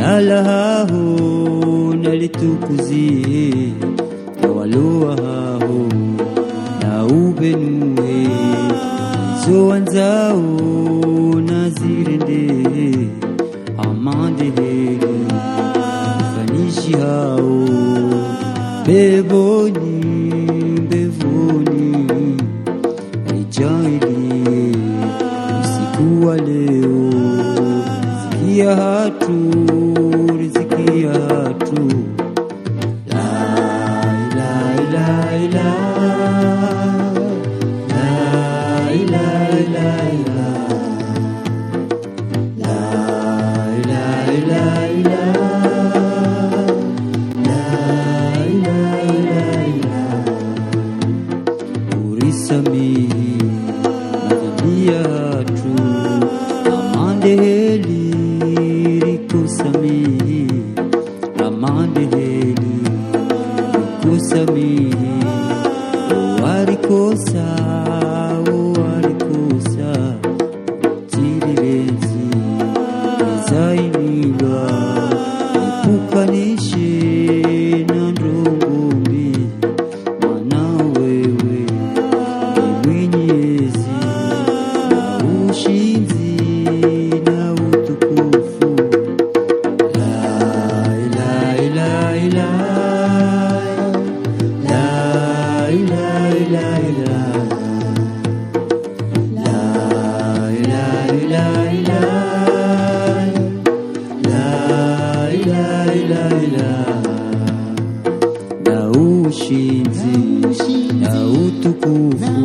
nalahaho nalitukuzie tawaloahaho na ubenue zoanzao nazirende amande fanishi hao beboni bevoni aijaili usiku wa leo zikia hatu rizikia hatu la ilaha illa Samihi madhambiatu amandeheli rikusamihi amandeheli rikusamihi warikosa tirirenzi ezainilwa ikukanishe na ndongombi mana wewe Mwenyezi na ushinzi na utukufu la ilaha illa la ilaha illa la ilaha illa la ilaha illa na ushinzi na utukufu